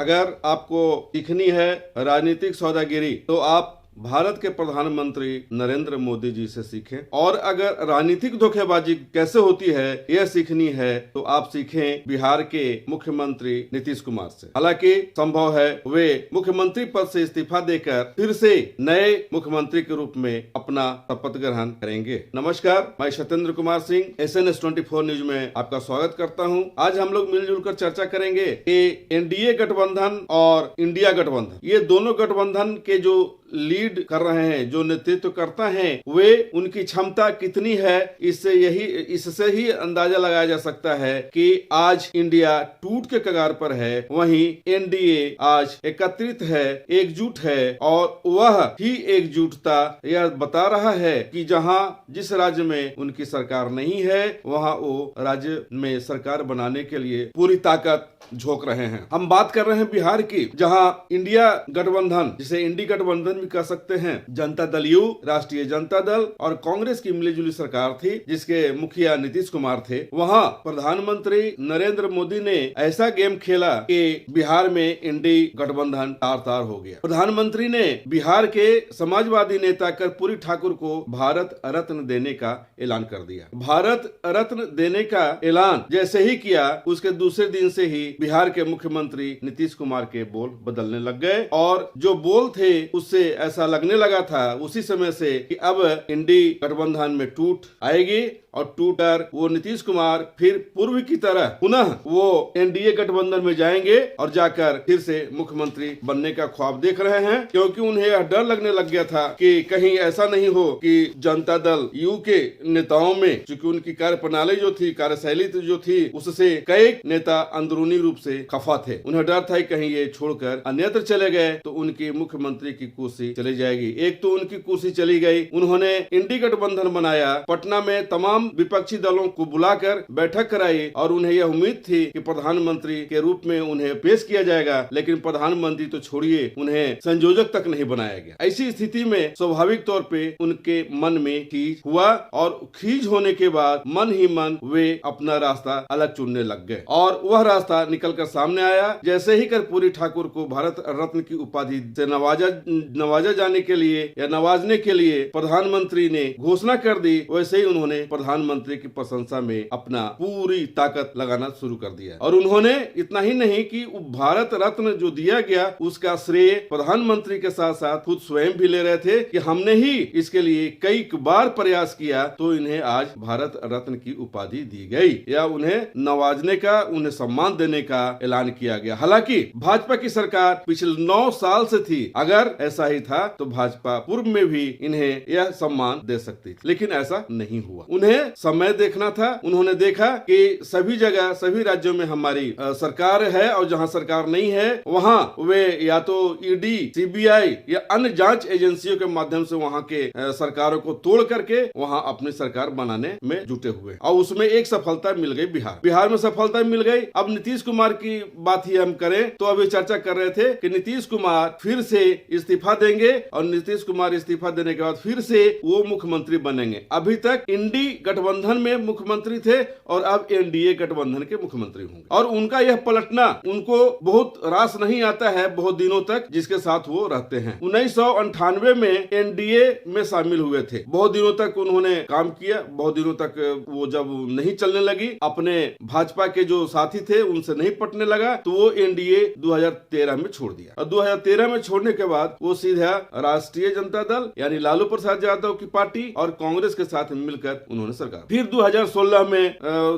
अगर आपको सीखनी है राजनीतिक सौदागिरी तो आप भारत के प्रधानमंत्री नरेंद्र मोदी जी से सीखें, और अगर राजनीतिक धोखेबाजी कैसे होती है यह सीखनी है तो आप सीखें बिहार के मुख्यमंत्री नीतीश कुमार से। हालांकि संभव है वे मुख्यमंत्री पद से इस्तीफा देकर फिर से नए मुख्यमंत्री के रूप में अपना शपथ ग्रहण करेंगे। नमस्कार, मैं सत्येंद्र कुमार सिंह SNS 24 न्यूज में आपका स्वागत करता हूं। आज हम लोग मिलजुल कर चर्चा करेंगे कि एनडीए गठबंधन और इंडिया गठबंधन, ये दोनों गठबंधन के जो लीड कर रहे हैं, जो नेतृत्व करता है, वे उनकी क्षमता कितनी है, इससे ही अंदाजा लगाया जा सकता है कि आज इंडिया टूट के कगार पर है, वहीं एनडीए आज एकत्रित है, एकजुट है, और वह ही एकजुटता यह बता रहा है कि जहां जिस राज्य में उनकी सरकार नहीं है वहां वो राज्य में सरकार बनाने के लिए पूरी ताकत झोंक रहे हैं। हम बात कर रहे हैं बिहार की, जहां इंडिया गठबंधन, जिसे इंडी गठबंधन भी कह सकते हैं, जनता दल यू, राष्ट्रीय जनता दल और कांग्रेस की मिलीजुली सरकार थी, जिसके मुखिया नीतीश कुमार थे। वहां प्रधानमंत्री नरेंद्र मोदी ने ऐसा गेम खेला कि बिहार में इंडी गठबंधन तार-तार हो गया। प्रधानमंत्री ने बिहार के समाजवादी नेता कर्पूरी ठाकुर को भारत रत्न देने का ऐलान कर दिया। भारत रत्न देने का ऐलान जैसे ही किया, उसके दूसरे दिन से ही बिहार के मुख्यमंत्री नीतीश कुमार के बोल बदलने लग गए, और जो बोल थे उससे ऐसा लगने लगा था उसी समय से कि अब इंडी गठबंधन में टूट आएगी, और टूटर वो नीतीश कुमार फिर पूर्व की तरह पुनः वो एनडीए गठबंधन में जाएंगे और जाकर फिर से मुख्यमंत्री बनने का ख्वाब देख रहे हैं, क्योंकि उन्हें यह डर लगने लग गया था कि कहीं ऐसा नहीं हो कि जनता दल यू के नेताओं में, चूंकि उनकी कार्य प्रणाली जो थी, कार्यशैली जो थी, उससे कई नेता अंदरूनी रूप से खफा थे। उन्हें डर था कि कहीं ये छोड़कर अन्यत्र चले गए तो उनकी मुख्यमंत्री की कुर्सी चली जाएगी। एक तो उनकी कुर्सी चली गई, उन्होंने इंडी गठबंधन बनाया, पटना में तमाम विपक्षी दलों को बुलाकर बैठक कराई, और उन्हें यह उम्मीद थी कि प्रधानमंत्री के रूप में उन्हें पेश किया जाएगा, लेकिन प्रधानमंत्री तो छोड़िए, उन्हें संयोजक तक नहीं बनाया गया। ऐसी स्थिति में स्वाभाविक तौर पे उनके मन में खींच हुआ, और खींच होने के बाद मन ही मन वे अपना रास्ता अलग चुनने लग गए, और वह रास्ता निकलकर सामने आया। जैसे ही कर्पूरी ठाकुर को भारत रत्न की उपाधि से नवाजा जाने के लिए या नवाजने के लिए प्रधानमंत्री ने घोषणा कर दी, वैसे ही उन्होंने प्रधानमंत्री की प्रशंसा में अपना पूरी ताकत लगाना शुरू कर दिया। और उन्होंने इतना ही नहीं कि भारत रत्न जो दिया गया उसका श्रेय प्रधानमंत्री के साथ साथ खुद स्वयं भी ले रहे थे कि हमने ही इसके लिए कई बार प्रयास किया तो इन्हें आज भारत रत्न की उपाधि दी गई, या उन्हें नवाजने का, उन्हें सम्मान देने का ऐलान किया गया। हालांकि भाजपा की सरकार पिछले 9 साल से थी, अगर ऐसा ही था तो भाजपा पूर्व में भी इन्हें यह सम्मान दे सकती थी, लेकिन ऐसा नहीं हुआ। उन्हें समय देखना था। उन्होंने देखा कि सभी जगह, सभी राज्यों में हमारी सरकार है, और जहां सरकार नहीं है वहां वे या तो ईडी, सीबीआई या अन्य जांच एजेंसियों के माध्यम से वहां के सरकारों को तोड़ करके वहां अपनी सरकार बनाने में जुटे हुए, और उसमें एक सफलता मिल गई। बिहार में सफलता मिल गई। अब नीतीश कुमार की बात ही हम करें तो अभी चर्चा कर रहे थे कि नीतीश कुमार फिर से इस्तीफा देंगे, और नीतीश कुमार इस्तीफा देने के बाद फिर से वो मुख्यमंत्री बनेंगे। अभी तक इंडी गठबंधन में मुख्यमंत्री थे और अब एनडीए गठबंधन के मुख्यमंत्री होंगे, और उनका यह पलटना उनको बहुत रास नहीं आता है बहुत दिनों तक, जिसके साथ वो रहते हैं। 1998 में एनडीए में शामिल हुए थे, बहुत दिनों तक उन्होंने काम किया, बहुत दिनों तक वो जब नहीं चलने लगी, अपने भाजपा के जो साथी थे उनसे नहीं पटने लगा, तो वो एनडीए 2013 में छोड़ दिया, और 2013 में छोड़ने के बाद वो सीधा राष्ट्रीय जनता दल यानी लालू प्रसाद यादव की पार्टी और कांग्रेस के साथ मिलकर उन्होंने सरकार, फिर 2016 में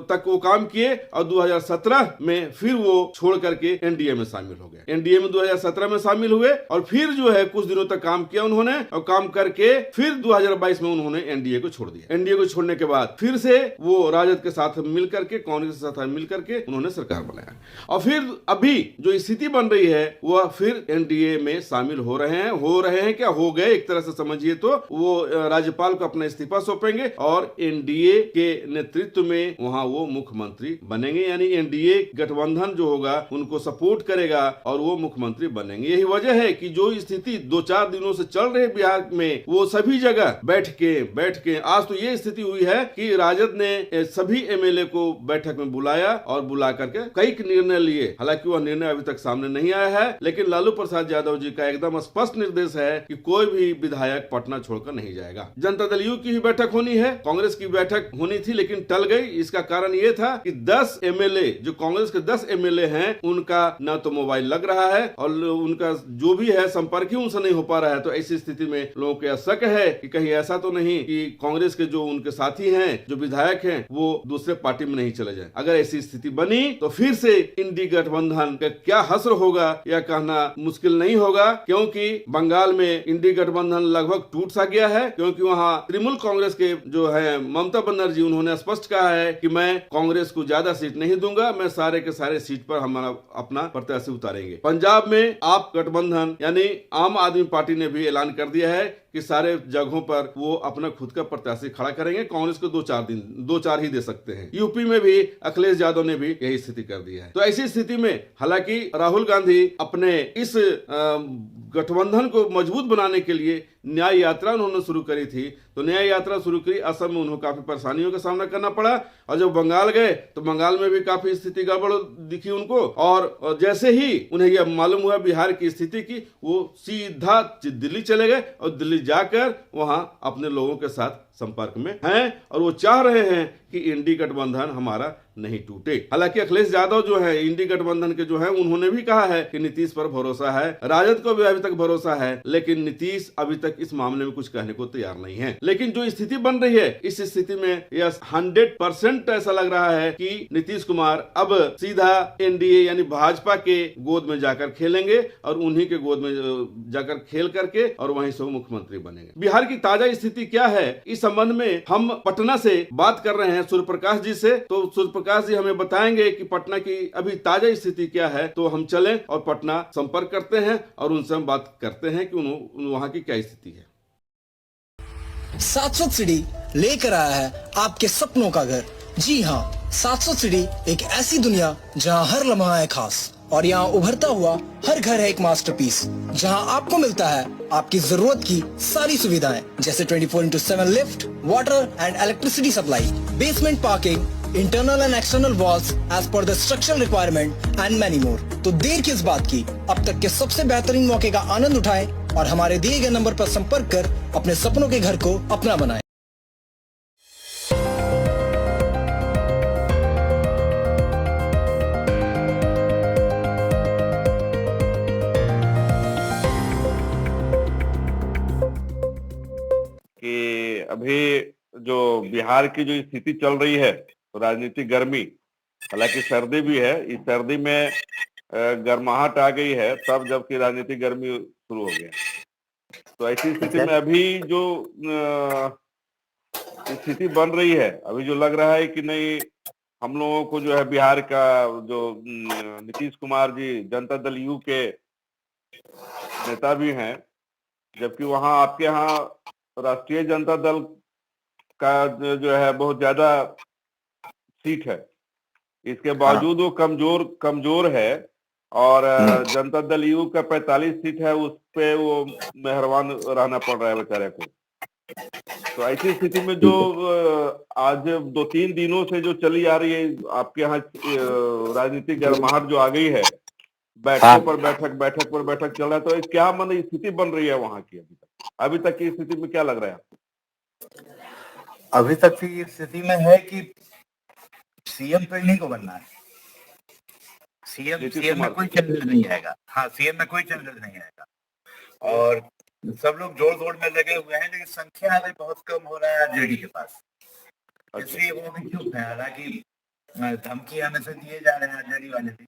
तक वो काम किए, और 2017 में फिर वो छोड़ करके एनडीए में शामिल हो गए। एनडीए में 2017 में शामिल हुए, और फिर जो है कुछ दिनों तक काम किया उन्होंने, और काम करके फिर 2022 में उन्होंने एनडीए को छोड़ दिया। एनडीए को छोड़ने के बाद फिर से वो राजद के साथ मिलकर के, कांग्रेस के साथ मिलकर के उन्होंने सरकार बनाया, और फिर अभी जो स्थिति बन रही है वह फिर एनडीए में शामिल हो रहे हैं क्या, हो गए एक तरह से समझिए तो। वो राज्यपाल को अपना इस्तीफा सौंपेंगे और एनडीए एनडीए के नेतृत्व में वहां वो मुख्यमंत्री बनेंगे, यानी एनडीए गठबंधन जो होगा उनको सपोर्ट करेगा और वो मुख्यमंत्री बनेंगे। यही वजह है कि जो स्थिति 2-4 दिनों से चल रही बिहार में, वो सभी जगह बैठ के आज तो ये स्थिति हुई है कि राजद ने सभी एमएलए को बैठक में बुलाया और बुला करके कई निर्णय लिए। हालांकि वह निर्णय अभी तक सामने नहीं आया है, लेकिन लालू प्रसाद यादव जी का एकदम स्पष्ट निर्देश है कि कोई भी विधायक पटना छोड़कर नहीं जाएगा। जनता दल यू की भी बैठक होनी है, कांग्रेस की बैठक होनी थी लेकिन टल गई। इसका कारण ये था कि 10 एमएलए, जो कांग्रेस के 10 एमएलए हैं, उनका न तो मोबाइल लग रहा है और उनका जो भी है संपर्क ही उनसे नहीं हो पा रहा है। तो ऐसी स्थिति में लोगों को शक है कि कहीं ऐसा तो नहीं कि कांग्रेस के जो उनके साथी हैं, जो विधायक हैं, वो दूसरे पार्टी में नहीं चले जाए। अगर ऐसी स्थिति बनी तो फिर से इंडी गठबंधन का क्या हश्र होगा यह कहना मुश्किल नहीं होगा, क्योंकि बंगाल में इंडी गठबंधन लगभग टूट सा गया है। क्योंकि वहां तृणमूल कांग्रेस के जो है ममता बनर्जी, उन्होंने स्पष्ट कहा है कि मैं कांग्रेस को ज्यादा सीट नहीं दूंगा, मैं सारे के सारे सीट पर हमारा अपना प्रत्याशी उतारेंगे। पंजाब में आप गठबंधन यानी आम आदमी पार्टी ने भी ऐलान कर दिया है कि सारे जगहों पर वो अपना खुद का प्रत्याशी खड़ा करेंगे, कांग्रेस को 2-4 ही दे सकते हैं। यूपी में भी अखिलेश यादव ने भी यही स्थिति कर दी है। तो ऐसी स्थिति में हालांकि राहुल गांधी अपने इस गठबंधन को मजबूत बनाने के लिए न्याय यात्रा उन्होंने शुरू करी थी। तो न्याय यात्रा शुरू करी, असम में उन्हें काफी परेशानियों का सामना करना पड़ा और जब बंगाल गए तो बंगाल में भी काफी स्थिति गड़बड़ दिखी उनको। और जैसे ही उन्हें यह मालूम हुआ बिहार की स्थिति की, वो सीधा दिल्ली चले गए और दिल्ली जाकर वहां अपने लोगों के साथ संपर्क में हैं और वो चाह रहे हैं कि इंडी गठबंधन हमारा नहीं टूटे। हालांकि अखिलेश यादव जो है इंडी गठबंधन के जो है, उन्होंने भी कहा है कि नीतीश पर भरोसा है, राजद को भी अभी तक भरोसा है, लेकिन नीतीश अभी तक इस मामले में कुछ कहने को तैयार नहीं है। लेकिन जो स्थिति बन रही है, इस स्थिति में यह 100% ऐसा लग रहा है कि नीतीश कुमार अब सीधा एनडीए यानी भाजपा के गोद में जाकर खेलेंगे और उन्हीं के गोद में जाकर खेल करके और वहीं से मुख्यमंत्री बनेंगे। बिहार की ताजा स्थिति क्या है, इस संबंध में हम पटना से बात कर रहे हैं सूर्य प्रकाश जी से। तो सूर्य प्रकाश जी हमें बताएंगे कि पटना की अभी ताजा स्थिति क्या है। तो हम चलें और पटना संपर्क करते हैं और उनसे हम बात करते हैं कि वहां की क्या स्थिति है। सातसठ सीढ़ी लेकर आया है आपके सपनों का घर। जी हाँ, 700 सीढ़ी एक ऐसी दुनिया जहाँ हर लम्हा है खास और यहाँ उभरता हुआ हर घर है एक मास्टरपीस, जहाँ आपको मिलता है आपकी जरूरत की सारी सुविधाएं, जैसे 24/7 lift, water and electricity supply, basement parking, internal and external walls as per the structural requirement and many more. तो देर किस बात की, अब तक के सबसे बेहतरीन मौके का आनंद उठाएं और हमारे दिए गए नंबर पर संपर्क कर अपने सपनों के घर को अपना बनाएं। कि अभी जो बिहार की जो स्थिति चल रही है, तो राजनीतिक गर्मी, हालांकि सर्दी भी है, इस सर्दी में गर्माहट आ गई है तब जबकि राजनीतिक गर्मी शुरू हो गया। तो ऐसी स्थिति में अभी जो स्थिति बन रही है, अभी जो लग रहा है कि नहीं, हम लोगों को जो है बिहार का जो नीतीश कुमार जी जनता दल यू के नेता भी हैं, जबकि वहां आपके यहाँ राष्ट्रीय जनता दल का जो है बहुत ज्यादा सीट है, इसके बावजूद वो कमजोर है और जनता दल यू का 45 सीट है, उस पे वो मेहरबान रहना पड़ रहा है बेचारे को। तो ऐसी स्थिति में जो आज 2-3 दिनों से जो चली आ रही है आपके यहाँ राजनीतिक गर्माहट जो आ गई है, बैठक पर बैठक चल रहा है, तो क्या मतलब स्थिति बन रही है वहां की अभी तक की स्थिति में क्या लग रहा है आपको? अभी तक की स्थिति में है कि सीएम तो इन्हीं को बनना है। सीएम में कोई चेंजेस नहीं आएगा। हाँ, सीएम में कोई चेंजेस नहीं आएगा और सब लोग जोड़ तोड़ में लगे हुए हैं, लेकिन संख्या में बहुत कम हो रहा है जेडी के पास, इसलिए वो भी चुप है। हालांकि धमकी हमें से दिए जा रहे हैं जेडी वाले भी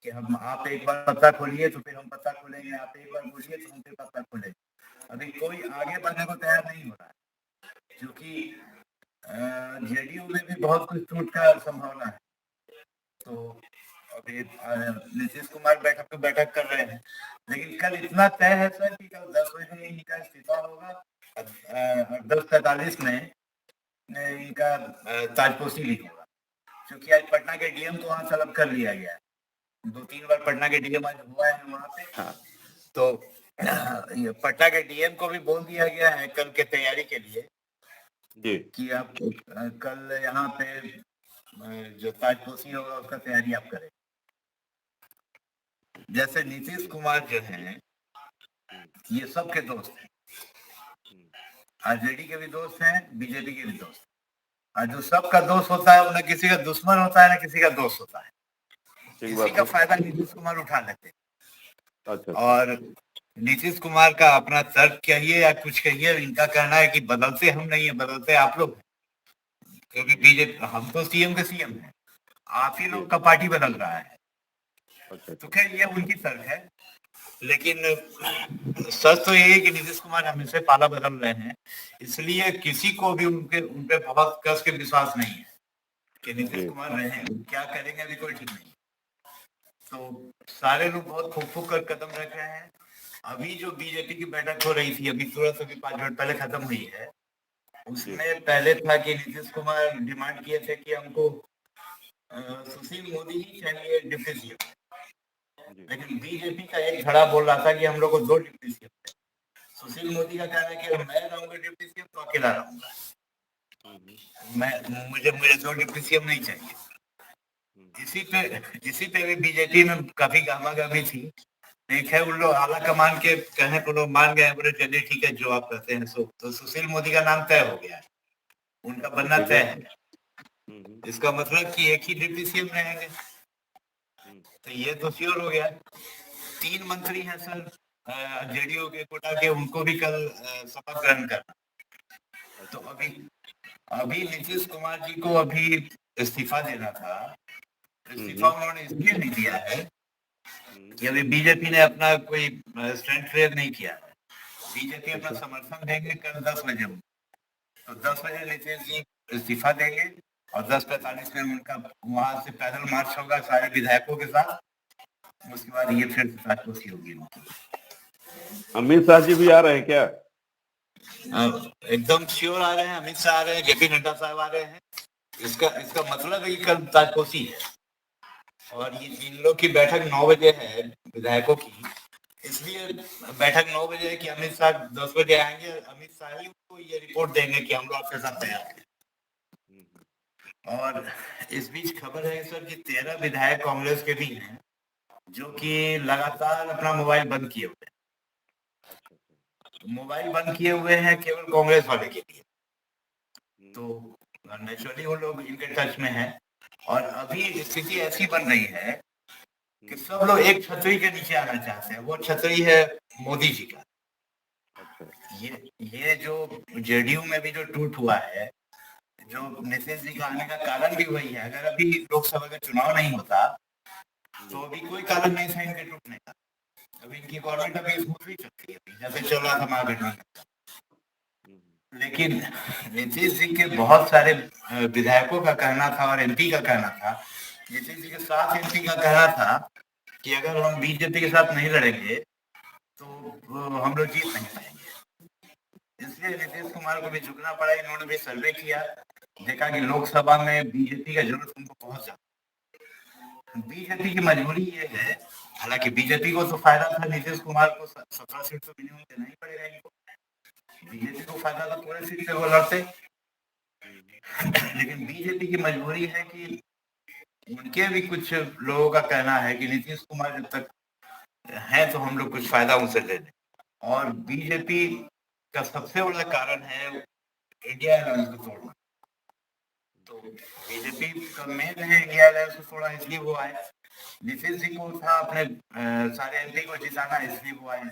कि हम आप एक बार पता खोलिए तो फिर हम पता खोलेंगे, आप एक बार बोलिए तो हम फिर पता खोलेंगे। अभी कोई आगे बढ़ने को तैयार नहीं हो रहा है, क्योंकि जेडीयू में भी बहुत कुछ टूट का संभावना है। तो अभी नीतीश कुमार बैठक कर रहे हैं, लेकिन कल इतना तय है सर कि कल 10 बजे इनका इस्तीफा होगा। 10:45 में इनका ताजपोशी नहीं होगा, क्योंकि आज पटना के डीएम को वहां तलब कर लिया गया है। 2-3 बार पटना के डीएम आज हुआ है वहां पे। हाँ, तो ये पटना के डीएम को भी बोल दिया गया है कल के तैयारी के लिए जी कि आप कल यहाँ पे जो ताजपोशी होगा उसका तैयारी आप करें। जैसे नीतीश कुमार जो हैं ये सबके दोस्त हैं, आरजेडी के भी दोस्त हैं, बीजेपी के भी दोस्त हैं। और जो सबका दोस्त होता है वो न किसी का दुश्मन होता है न किसी का दोस्त होता है। ठीक इसी बात का है। फायदा नीतीश कुमार उठा लेते हैं। अच्छा और नीतीश कुमार का अपना तर्क कहिए या कुछ कहिए, इनका कहना है कि बदलते हम नहीं है, बदलते आप लोग हैं। क्योंकि बीजेपी, हम तो सीएम के सीएम हैं, आप ही लोग का पार्टी बदल रहा है। अच्छा तो खैर ये उनकी तर्क है, लेकिन सच तो ये है कि नीतीश कुमार हमेशा पाला बदल रहे हैं, इसलिए किसी को भी उनपे बहुत कस के विश्वास नहीं है कि नीतीश कुमार रहे, क्या करेंगे अभी कोई ठीक नहीं। तो सारे लोग बहुत फूक फूक कर कदम रख रहे हैं। अभी जो बीजेपी की बैठक हो रही थी, अभी तुरंत अभी 5 मिनट पहले खत्म हुई है, उसमें पहले था कि नीतीश कुमार डिमांड किए थे कि हमको सुशील मोदी ही चाहिए डिप्टी सीएम, लेकिन बीजेपी का एक धड़ा बोल रहा था कि हम लोग को 2 डिप्टी सीएम है। सुशील मोदी का कहना है कि मैं रहूंगा डिप्टी सीएम तो अकेला रहूंगा, मुझे 2 डिप्टी सीएम नहीं चाहिए। इसी पे भी बीजेपी में काफी गामागामी थी। एक है उन लोग आला कमान के कहने को लोग मान गए, बोले चलिए ठीक है जो आप कहते हैं सो। तो सुशील मोदी का नाम तय हो गया है, उनका बनना तय है। इसका मतलब कि एक ही डिप्टी सीएम रहेंगे, तो ये तो श्योर हो गया। 3 मंत्री हैं सर जेडीयू के कोटा के, उनको भी कल शपथ ग्रहण करना। तो अभी नीतीश कुमार जी को अभी इस्तीफा देना था। इस्तीफा उन्होंने इसलिए नहीं दिया है कि अभी बीजेपी ने अपना कोई स्ट्रेंथ क्लियर नहीं किया है। बीजेपी अपना समर्थन देंगे कल 10 बजे, तो 10 बजे नीतीश जी इस्तीफा देंगे और 10:45 में उनका वहां से पैदल मार्च होगा सारे विधायकों के साथ। उसके बाद ये फिर ताजपोशी होगी उनकी। अमित शाह जी भी आ रहे हैं क्या? एकदम श्योर आ रहे हैं, अमित शाह आ रहे हैं, जेपी नड्डा साहब आ रहे हैं। इसका मतलब है कि कल ताजपोशी है और ये इन लोग की बैठक 9 बजे है विधायकों की, इसलिए बैठक 9 बजे है कि अमित शाह 10 बजे आएंगे। अमित शाह ही उनको ये रिपोर्ट देंगे कि हम लोग आपके साथ तैयार हैं। और इस बीच खबर है सर कि 13 विधायक कांग्रेस के भी हैं जो कि लगातार अपना मोबाइल बंद किए हुए हैं। मोबाइल बंद किए हुए हैं केवल कांग्रेस वाले के लिए, तो नेचुरली वो लोग इनके टच में हैं। और अभी स्थिति ऐसी बन रही है कि सब लोग एक छतरी के नीचे आना चाहते हैं, वो छतरी है मोदी जी का। ये जो जेडीयू में भी जो टूट हुआ है, जो नीतीश जी का आने का कारण भी वही है। अगर अभी लोकसभा का चुनाव नहीं होता तो अभी कोई कारण नहीं था इनके टूटने का। अभी इनकी गवर्नमेंट अभी स्मूथ भी चलती है जैसे चल रहा था महागठबंधन। लेकिन नीतीश जी के बहुत सारे विधायकों का कहना था और एमपी का कहना था, नीतीश जी के 7 एमपी का कहना था कि अगर हम बीजेपी के साथ नहीं लड़ेंगे तो हम लोग जीत नहीं पाएंगे। इसलिए नीतीश कुमार को भी झुकना पड़ा। इन्होंने भी सर्वे किया, देखा कि लोकसभा में बीजेपी का जरूरत उनको बहुत ज्यादा। बीजेपी की मजबूरी ये है, हालांकि बीजेपी को तो फायदा था, नीतीश कुमार को 17 सीट तो मिनिमम देना ही पड़ेगा इनको। बीजेपी को फायदा था, पूरे सीट पे वो लड़ते। लेकिन बीजेपी की मजबूरी है कि उनके भी कुछ लोगों का कहना है कि नीतीश कुमार जब तक है तो हम लोग कुछ फायदा उनसे ले लें। और बीजेपी का सबसे बड़ा कारण है इंडिया अलायंस को तोड़ना। तो बीजेपी का मेन है इंडिया अलायंस को तोड़ा, इसलिए वो आए। नीतीश जी को था अपने सारे एमपी को जिताना, इसलिए वो आए।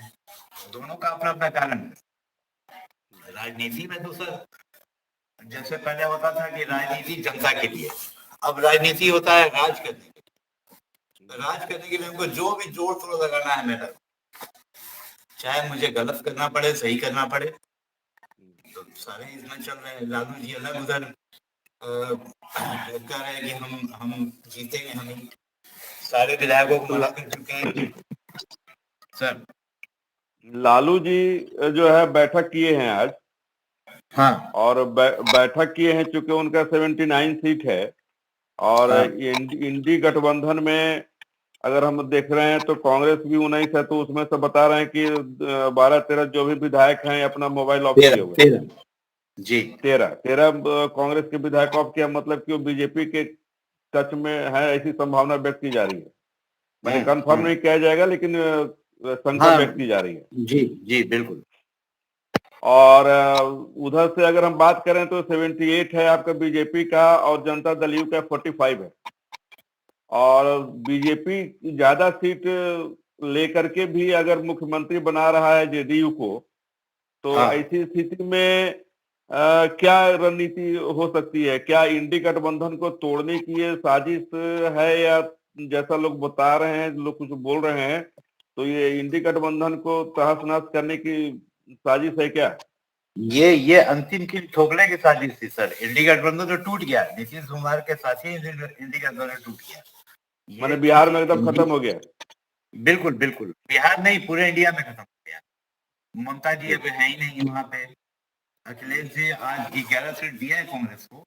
दोनों का अपना अपना कारण है। राजनीति में तो सर जैसे पहले होता था कि राजनीति जनता के लिए, अब राजनीति होता है राज करने के लिए। राज करने के लिए हमको जो भी जोर तोड़ लगाना है मेरा, चाहे मुझे गलत करना पड़े सही करना पड़े। तो सारे इसमें चल रहे हैं। लालू जी अलग उधर कह रहे हैं कि हम जीतेंगे, हम सारे विधायकों को मना कर चुके हैं सर। लालू जी जो है बैठक किए हैं आज, हाँ और बैठक किए हैं, चूंकि उनका 79 सीट है। और हाँ इंडी गठबंधन में अगर हम देख रहे हैं तो कांग्रेस भी 19 है, तो उसमें से बता रहे हैं कि 12-13 जो भी विधायक हैं अपना मोबाइल ऑफ किए 13 हुए। 13 जी 13 कांग्रेस के विधायक ऑफ किया, मतलब कि वो बीजेपी के टच में है, ऐसी संभावना व्यक्त की जा रही है। मैंने कंफर्म नहीं किया जाएगा, लेकिन शंका हाँ व्यक्त की जा रही है। जी जी बिल्कुल। और उधर से अगर हम बात करें तो 78 है आपका बीजेपी का, और जनता दल यू का 45 है। और बीजेपी ज्यादा सीट लेकर के भी अगर मुख्यमंत्री बना रहा है जेडीयू को, तो हाँ ऐसी स्थिति में क्या रणनीति हो सकती है? क्या इंडी गठबंधन को तोड़ने की ये साजिश है, या जैसा लोग बता रहे हैं, लोग कुछ बोल रहे हैं, तो ये इंडी गठबंधन को तहस नहस करने की साजिश है क्या? ये अंतिम कील ठोकने की साजिश थी सर। इंडी गठबंधन तो टूट गया, नीतीश कुमार के साथ ही इंडी गठबंधन टूट गया। मैंने बिहार में एकदम खत्म हो गया। बिल्कुल बिल्कुल, बिहार नहीं पूरे इंडिया में खत्म हो गया। ममता जी अब है ही नहीं वहां पे। अखिलेश जी आज 11 सीट दिया है कांग्रेस को,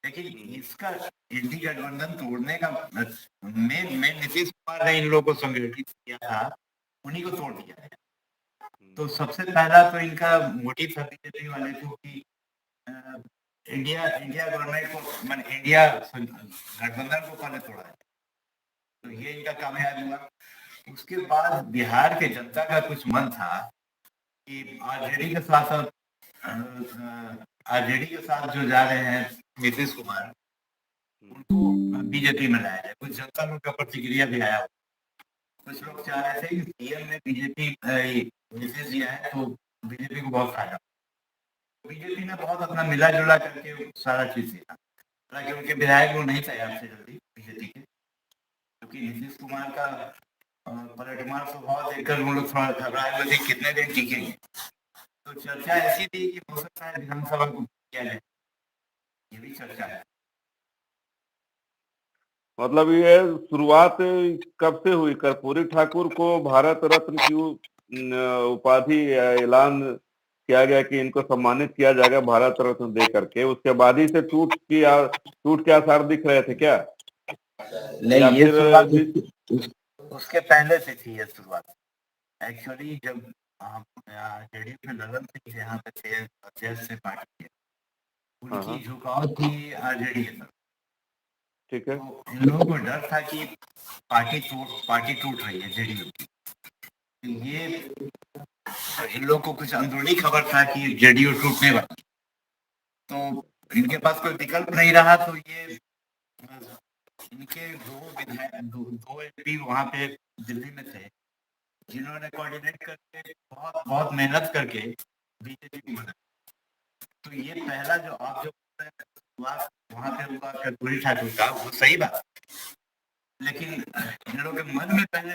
लेकिन इसका इंडी गठबंधन तोड़ने का मेन नीतीश कुमार ने इन लोगों को संगठित किया था, उन्हीं को तोड़ दिया है। तो सबसे पहला तो इनका मोटिव था बीजेपी वाले को कि इंडिया इंडिया गवर्नमेंट को माने इंडिया गठबंधन को पहले तोड़ा है, तो ये इनका कामयाब हुआ। उसके बाद बिहार के जनता का कुछ मन था कि आरजेडी के साथ जो जा रहे हैं नीतीश कुमार, उनको बीजेपी में लाया जाए। कुछ जनता लोग का प्रतिक्रिया भी आया। कुछ लोग चाह रहे थे कि सीएम में बीजेपी नीतीश जी है तो बीजेपी को बहुत फायदा। बीजेपी ने बहुत अपना मिला जुला करके सारा चीज किया, हालांकि उनके विधायक लोग नहीं तैयार थे जल्दी बीजेपी के, क्योंकि नीतीश कुमार का पलटवार स्वभाव देखकर उन लोग थोड़ा घबराए हुए थे कितने दिन टिकेंगे। तो चर्चा ऐसी थी कि हो सकता है विधानसभा को किया जाए, ये भी चर्चा है। मतलब ये शुरुआत कब से हुई? कर्पूरी ठाकुर को भारत रत्न की उपाधि ऐलान किया गया कि इनको सम्मानित किया जाएगा भारत रत्न दे करके, उसके बाद ही से टूट के आसार दिख रहे थे क्या? नहीं, ये शुरुआत उसके पहले से थी ये शुरुआत। एक्चुअली जब जेडीयू के ललन सिंह यहाँ पे थे अध्यक्ष से पार्टी के, उनकी झुकाव थी आरजेडी के तरफ। ठीक है। तो इन लोगों को डर था कि पार्टी टूट रही है जेडीयू की। तो ये इन लोगों को कुछ अंदरूनी खबर था कि जेडीयू टूटने वाली, तो इनके पास कोई विकल्प नहीं रहा। तो ये इनके दो एमपी वहां पे दिल्ली में थे, जिन्होंने कोऑर्डिनेट करके बहुत मेहनत करके बीजेपी को बनाया। तो ये पहला जो आप जो वहां पे हुआ कर्पूरी ठाकुर का, वो सही बात, लेकिन इन लोगों के मन में पहले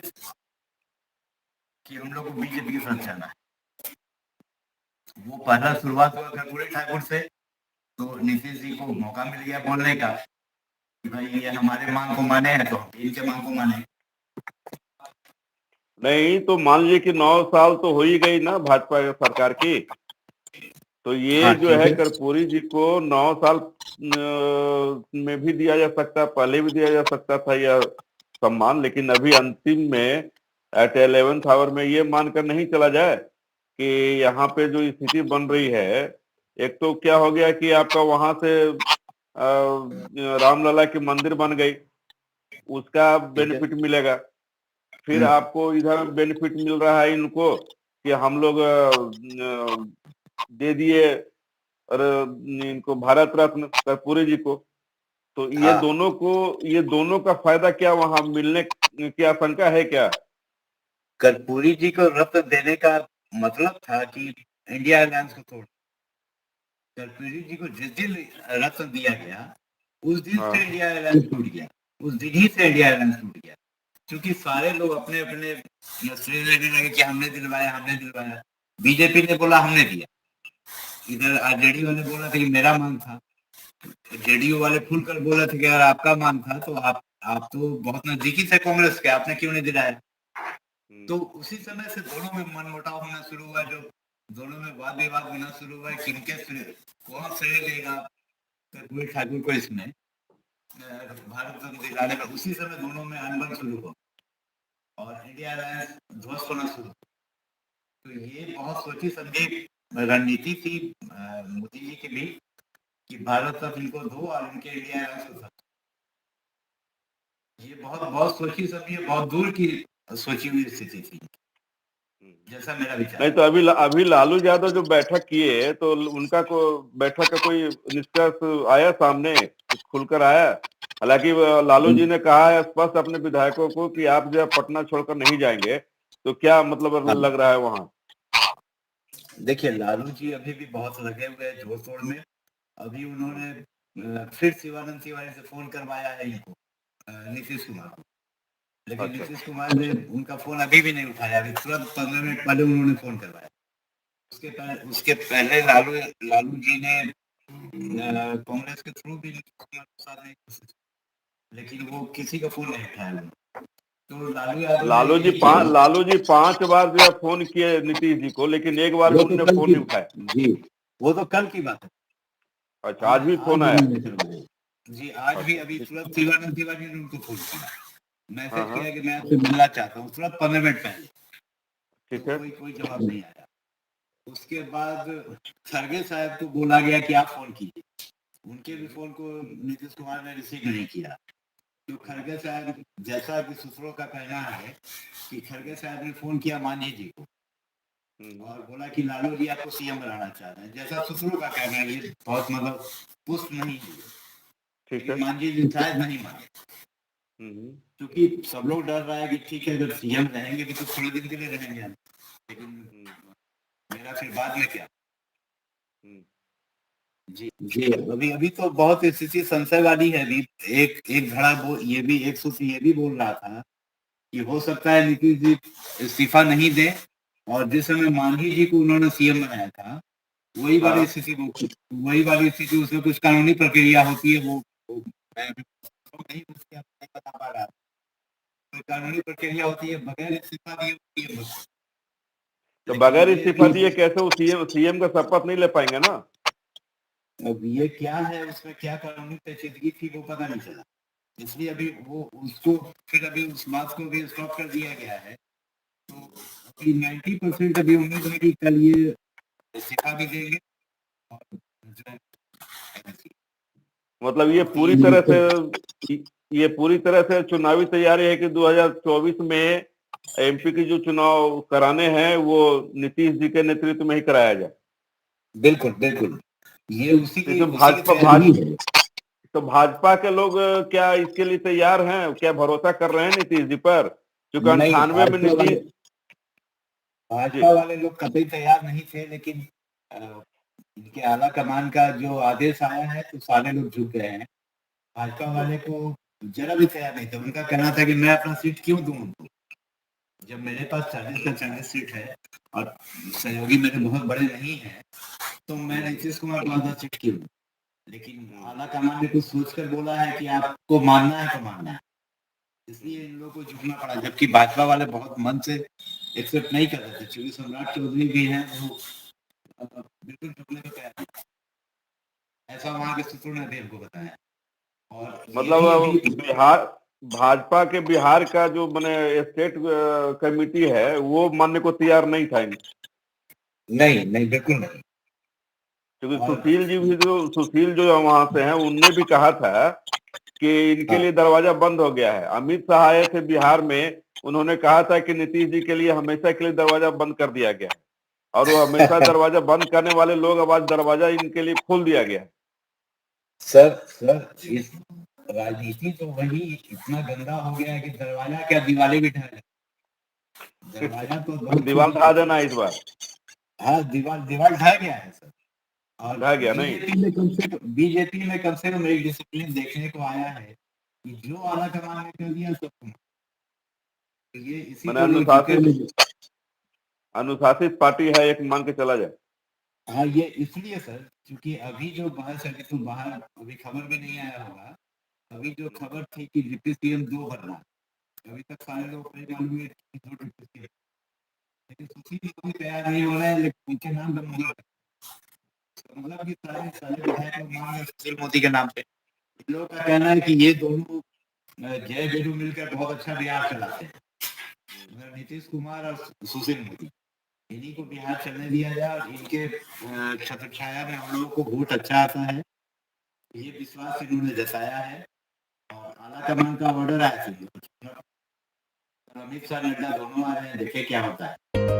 कि हम लोग को बीजेपी के साथ जाना है। वो पहला शुरुआत हुआ कर्पूरी ठाकुर से, तो नीतीश जी को मौका मिल गया बोलने का कि भाई ये हमारे मांग को माने हैं तो हम इनके मांग को माने। नहीं तो मान लीजिए कि 9 साल तो हो ही गई ना भाजपा सरकार की, तो ये जो है कर्पूरी जी को 9 साल में भी दिया जा सकता, पहले भी दिया जा सकता था यह सम्मान, लेकिन अभी अंतिम में एट 11th आवर में ये मानकर नहीं चला जाए कि यहाँ पे जो स्थिति बन रही है, एक तो क्या हो गया कि आपका वहां से रामलला की मंदिर बन गई, उसका बेनिफिट मिलेगा। फिर आपको इधर बेनिफिट मिल रहा है इनको कि हम लोग दे दिए और इनको भारत रत्न कर्पूरी जी को, तो ये दोनों का फायदा क्या वहां मिलने की आशंका है क्या? कर्पूरी जी को रत्न देने का मतलब था कि इंडिया अलायंस को तोड़। कर्पूरी जी को जिस दिन रत्न दिया गया उस दिन से इंडिया अलायंस टूट गया, उस दिन ही से इंडिया अलायंस टूट गया, क्योंकि सारे लोग अपने अपने श्रेय लेने लगे कि हमने दिलवाया। बीजेपी ने बोला हमने दिया, इधर आरजेडी वाले बोला था कि मेरा मांग था, जेडीयू वाले खुलकर बोला था कि यार आपका मांग था, तो आप तो बहुत नजदीकी से कांग्रेस के, आपने क्यों नहीं दिलाया। तो उसी समय से दोनों में मनमुटाव होना शुरू हुआ। जो दोनों में वाद विवाद होना शुरू हुआ है, कौन श्रेय देगा कर्पूरी ठाकुर को इसमें भारत रत्न दिलाने में। उसी समय दोनों में अनबन शुरू हो और इंडिया अलायंस ध्वस्त होना शुरू। तो ये बहुत सोची समझी रणनीति थी मोदी जी की भी कि भारत रत्न इनको दो और इनके इंडिया अलायंस को। ये बहुत बहुत सोची समझी, बहुत दूर की सोची हुई स्थिति थी, जैसा मेरा विचार। नहीं तो अभी लालू यादव जो बैठक किए तो उनका को बैठक का कोई निष्कर्ष आया सामने, कुछ खुलकर आया? हालांकि लालू जी ने कहा है स्पष्ट अपने विधायकों को कि आप जो है पटना छोड़कर नहीं जाएंगे, तो क्या मतलब लग रहा है वहां? देखिए, लालू जी अभी भी बहुत लगे हुए हैं जोर शोर में। अभी उन्होंने फिर शिवानंद तिवारी से फोन करवाया है इनको, नीतीश कुमार को, लेकिन अच्छा। नीतीश कुमार ने उनका फोन अभी भी नहीं उठाया। अभी तुरंत 15 मिनट पहले उन्होंने फोन करवाया। उसके पहले लालू जी ने कांग्रेस के थ्रू भी नीतीश कुमार के साथ नहीं कोशिश की, लेकिन वो किसी का फोन नहीं उठाया। तो लालू जी 5 बार जो है फोन किए नीतीश जी को, लेकिन एक बार भी उन्होंने फोन नहीं उठाया। जी, वो तो कल की बात है। अच्छा, आज भी फोन आया? जी, आज भी अभी तुरंत शिवानंद तिवारी ने उनको फोन किया, मैसेज हाँ। किया कि मैं आपसे मिलना चाहता हूँ, तुरंत 15 मिनट पहले। ठीक है। कोई जवाब नहीं आया। उसके बाद खरगे साहब को बोला गया कि आप फोन कीजिए, उनके भी फोन को नीतीश कुमार ने रिसीव नहीं किया। तो खरगे साहब, जैसा कि सूत्रों का कहना है कि खरगे साहब ने फोन किया मांझी जी को और बोला कि लालू जी आपको सीएम बनाना चाह रहे हैं, जैसा सूत्रों का कहना है। ये बहुत मतलब पुष्ट नहीं है, ठीक है। मांझी जी शायद नहीं माने, क्योंकि सब लोग डर रहा है कि ठीक है अगर सीएम रहेंगे भी तो थोड़े दिन के लिए रहेंगे, लेकिन मेरा फिर बाद में क्या। जी जी, अभी तो बहुत स्थिति संशय वाली है। अभी एक धड़ा ये भी एक सूत्र ये भी बोल रहा था कि हो सकता है नीतीश जी इस्तीफा नहीं दे और जिस समय मांझी जी को उन्होंने सीएम बनाया था वही वाली स्थिति उसमें कुछ कानूनी प्रक्रिया होती है। वो मैं नहीं बता पा रहा। तो कानूनी प्रक्रिया होती है, बगैर इस्तीफा दिए होती है। तो बगैर इस्तीफा दिए कैसे वो सीएम का शपथ नहीं ले पाएंगे ना? अब ये क्या है, उसमें क्या कानूनी पेचीदगी थी वो पता नहीं चला, इसलिए अभी वो उसको फिर अभी उस बात को भी स्टॉप कर दिया गया है। तो अभी 90% अभी उम्मीद है कि कल ये इस्तीफा भी देंगे और मतलब ये पूरी तरह से चुनावी तैयारी है कि 2024 में एमपी की जो चुनाव कराने हैं वो नीतीश जी के नेतृत्व में ही कराया जाए। बिल्कुल बिल्कुल, ये उसी की तो भाजपा के लोग क्या इसके लिए तैयार हैं? क्या भरोसा कर रहे हैं नीतीश जी पर? क्योंकि 98 में नीतीश भाजपा वाले लोग कतई तैयार नहीं थे, लेकिन इनके आला कमान का जो आदेश आया है तो सारे लोग झुक गए हैं। भाजपा वाले को जरा भी तैयार नहीं था। उनका कहना था कि मैं अपना सीट क्यों दूं उनको, जब मेरे पास 40 का 40 सीट है और सहयोगी मेरे बहुत बड़े नहीं है, तो मैं नीतीश कुमार को आधा सीट क्यों। लेकिन आला कमान ने कुछ सोचकर बोला है कि आपको मानना है तो मानना है, इसलिए इन लोगों को झुकना पड़ा। जबकि भाजपा वाले बहुत मन से एक्सेप्ट नहीं कर रहे थे, क्योंकि सम्राट चौधरी भी हैं, वो बिल्कुल झुकने को तैयार नहीं, ऐसा वहां के सूत्रों ने भी हमको बताया। और मतलब भाजपा के बिहार का जो मैंने स्टेट कमेटी है वो मानने को तैयार नहीं था। नहीं बिल्कुल नहीं, क्योंकि सुशील जो वहां से हैं उनने भी कहा था कि इनके लिए दरवाजा बंद हो गया है। अमित शाह आए थे बिहार में, उन्होंने कहा था कि नीतीश जी के लिए हमेशा के लिए दरवाजा बंद कर दिया गया है और वो हमेशा दरवाजा बंद करने वाले लोग अब आज दरवाजा इनके लिए खोल दिया गया है। सर इस राजनीति तो वही इतना गंदा हो गया है कि दरवाजा क्या दीवारें भी ढह गई। दरवाजा तो दीवार ढा देना इस बार। हाँ, दीवार ढह गया है सर। और ढह गया नहीं, बीजेपी में कम से कम एक डिसिप्लिन देखने को आया है कि जो आला कमान ने कर दिया सब ये इसी अनुशासित पार्टी है, एक मान के चला जाए। हाँ, ये इसलिए सर क्योंकि अभी जो बहस है तो बाहर अभी खबर भी नहीं आया होगा। अभी जो खबर थी कि डिप्टी सीएम 2 बनना, अभी तक सारे लोग नहीं मालूम है कि 2 डिप्टी सीएम। लेकिन सुशील मोदी तैयार नहीं हो रहे हैं, लेकिन उनके नाम पर मुहर लग- मतलब कि सारे सारे विधायक लोग मान रहे हैं सुशील मोदी के नाम पे। इन लोगों का कहना है कि ये दोनों जय वीरू मिलकर बहुत अच्छा बिहार चलाते हैं, अगर नीतीश कुमार और सुशील मोदी इन्हीं को बिहार चलने दिया जाए और इनके छत्र छाया में हम लोगों को वोट अच्छा आता है, ये विश्वास इन्होंने जताया है। और आला कमान का ऑर्डर आया था, अमित शाह नड्डा दोनों आ रहे हैं, देखे क्या होता है।